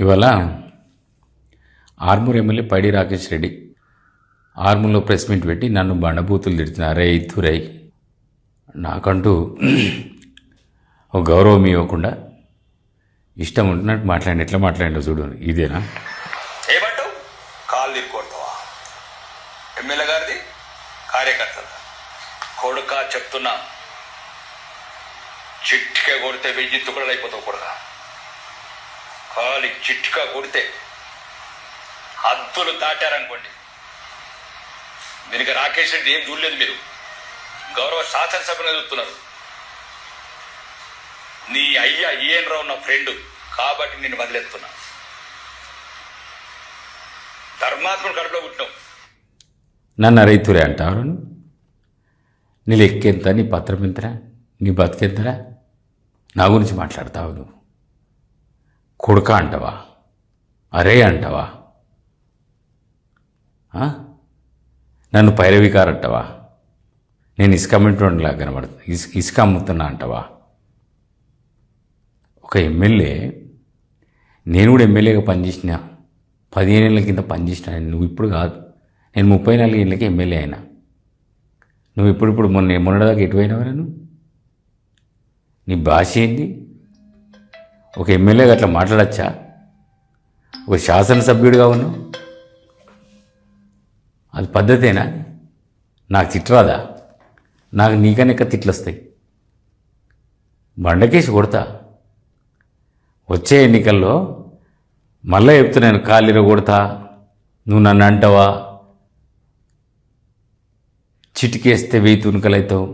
ఇవాళ ఆర్మూర్ ఎమ్మెల్యే పైడి Rakesh Reddy ఆర్మూర్లో press meet పెట్టి నన్ను బండబూతులు తిడుతున్నారే ఇత్తురై నాకంటూ ఒక గౌరవం ఇవ్వకుండా ఇష్టం ఉంటున్నట్టు మాట్లాడి ఎట్లా మాట్లాడిండో చూడు. ఇదేనా ఏమంటావు? కాళ్ళు తిరుక్కొడతావా? ఎమ్మెల్యే గారిది కార్యకర్తల కొడుక చెప్తున్నా, చిట్టిగా కొడితే 1000 తుకడలు అయిపోతావు కొడుక. కాలి చిట్టిగా కొడితే హద్దులు దాటారనుకోండి. దీనికి రాకేష్ రెడ్డి ఏం చూడలేదు. మీరు గౌరవ శాసనసభను చూస్తున్నారు. నీ అయ్యా ఈఎన్ రావు నా ఫ్రెండ్ కాబట్టి నేను వదిలేస్తున్నా. ధర్మాత్మను కడుపులో పుట్టినావు. నన్ను రైతురే అంటారు. నీ లెక్కెంత, నీ పత్రం ఎంతరా, నీ బతికెంతరా? నా గురించి మాట్లాడతావు నువ్వు. కొడుక అంటావా? అరే అంటావా? నన్ను పైరవికారంటావా? నేను ఇసుక అమ్మినలాగా కనబడుతుంది. ఇసుక అమ్ముతున్నా అంటావా? ఒక ఎమ్మెల్యే, నేను కూడా ఎమ్మెల్యేగా పనిచేసిన 15 ఏళ్ళ కింద పనిచేసిన. నువ్వు ఇప్పుడు కాదు, నేను 34 ఏళ్ళకి ఎమ్మెల్యే అయినా. నువ్వు ఇప్పుడు మొన్నదాకా ఎటువైనావా? నేను నీ భాష ఏంది? ఒక ఎమ్మెల్యేగా అట్లా మాట్లాడచ్చా? ఒక శాసనసభ్యుడిగా ఉన్నావు, అది పద్ధతేనా? నాకు తిట్టరాదా? నాకు నీకనెక్క తిట్లు వస్తాయి. బండకేసి కొడతా. వచ్చే ఎన్నికల్లో మళ్ళీ చెప్తున్నాను, కాలిర కొడతా. నువ్వు నన్ను అంటావా? చిటికేస్తే 1000 తునకలవుతావు.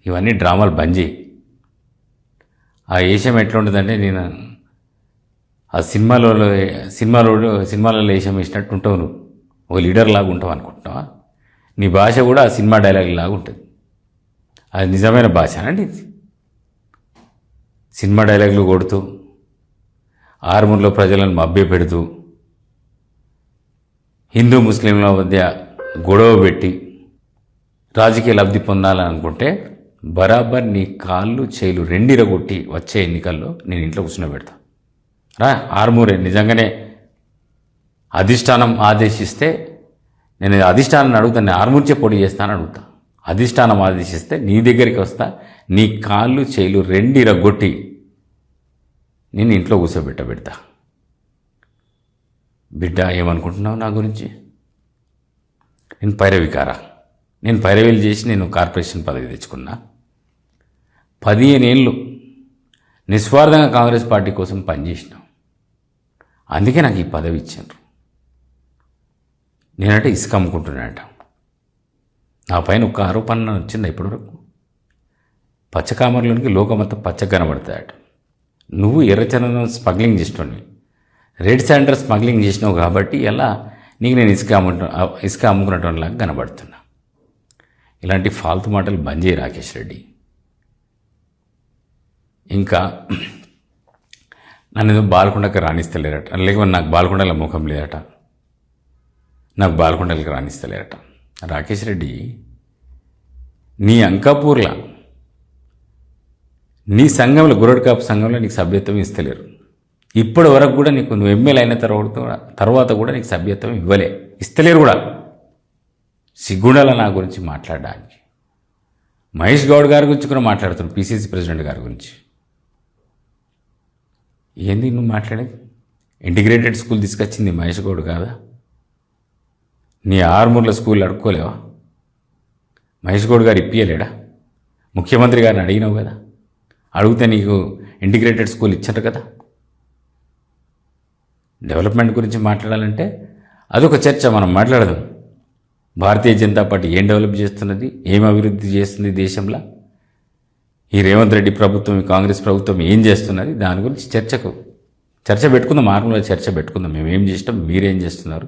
ఇవన్నీ డ్రామాలు బంద్ చేయి. ఆ వేషం ఎట్లా ఉంటుందంటే, నేను ఆ సినిమాలలో వేషం వేసినట్టు ఉంటావు. నువ్వు ఒక లీడర్ లాగా ఉంటావు అనుకుంటున్నావా? నీ భాష కూడా ఆ సినిమా డైలాగ్ లాగా ఉంటుంది. అది నిజమైన భాష అండి? సినిమా డైలాగులు కొడుతూ, ఆర్మూర్లో ప్రజలను మభ్య పెడుతూ, హిందూ ముస్లింల మధ్య గొడవ పెట్టి రాజకీయ లబ్ధి పొందాలని అనుకుంటే బరాబర్ నీ కాళ్ళు చేలు రెండిరగొట్టి వచ్చే ఎన్నికల్లో నేను ఇంట్లో కూర్చోబెడతా. రా ఆర్మూరే. నిజంగానే అధిష్టానం ఆదేశిస్తే నేను అధిష్టానాన్ని అడుగుతాను. నేను ఆర్మూర్చే పోటీ చేస్తానని అడుగుతా. అధిష్టానం ఆదేశిస్తే నీ దగ్గరికి వస్తా. నీ కాళ్ళు చేలు రెండిరగొట్టి నేను ఇంట్లో కూర్చోబెడతా. బిడ్డ, ఏమనుకుంటున్నావు నా గురించి? నేను పైరవికారా? నేను పైరవీలు చేసి నేను కార్పొరేషన్ పదవి తెచ్చుకున్నా. 15 ఏళ్ళు నిస్వార్థంగా కాంగ్రెస్ పార్టీ కోసం పనిచేసినాం. అందుకే నాకు ఈ పదవి ఇచ్చారు. నేనంటే ఇసుక అమ్ముకుంటున్నానట. నా పైన ఒక్క ఆరోపణ వచ్చిందా ఇప్పటివరకు? పచ్చకామర్లోనికి లోకమంతా పచ్చగా కనబడతాయట. నువ్వు ఎర్రచందనం స్మగ్లింగ్ చేసినోని, రెడ్ శాండర్ స్మగ్లింగ్ చేసినావు కాబట్టి ఎలా నీకు నేను ఇసుక అమ్ముకున్నట్టులాగా కనబడుతున్నా. ఇలాంటి ఫాల్తు మాటలు బంద్ చేయి రాకేష్ రెడ్డి. ఇంకా నన్ను ఏదో బాల్కొండకి రాణిస్తలేరట, లేకపోతే నాకు బాల్కొండల ముఖం లేదట, నాకు బాల్కొండలకి రాణిస్తలేరట. రాకేష్ రెడ్డి, నీ అంకాపూర్లో నీ సంఘంలో, గురడ్ కాపు సంఘంలో నీకు సభ్యత్వం ఇస్తలేరు. ఇప్పటి వరకు కూడా నీకు, నువ్వు ఎమ్మెల్యే అయిన తర్వాత కూడా నీకు సభ్యత్వం ఇస్తలేరు కూడా. సిగ్గుండాల నా గురించి మాట్లాడడానికి. మహేష్ గౌడ్ గారి గురించి కూడా మాట్లాడుతున్నాడు, పిసిసి ప్రెసిడెంట్ గారి గురించి. ఏంది నువ్వు మాట్లాడేది? ఇంటిగ్రేటెడ్ స్కూల్ తీసుకొచ్చింది మహేష్ గౌడ్ కాదా? నీ ఆర్మూర్ల స్కూల్ అడుక్కోలేవా? మహేష్ గౌడ్ గారు ఇప్పియలేడా? ముఖ్యమంత్రి గారిని అడిగినావు కదా, అడిగితే నీకు ఇంటిగ్రేటెడ్ స్కూల్ ఇచ్చారు కదా. డెవలప్మెంట్ గురించి మాట్లాడాలంటే అదొక చర్చ, మనం మాట్లాడదాం. భారతీయ జనతా పార్టీ ఏం డెవలప్ చేస్తున్నది, ఏం అభివృద్ధి చేస్తుంది దేశంలో, ఈ రేవంత్ రెడ్డి ప్రభుత్వం, ఈ కాంగ్రెస్ ప్రభుత్వం ఏం చేస్తున్నది, దాని గురించి చర్చ పెట్టుకుందాం. ఆర్మూర్లో చర్చ పెట్టుకుందాం. మేము ఏం చేసినాం, మీరేం చేస్తున్నారు,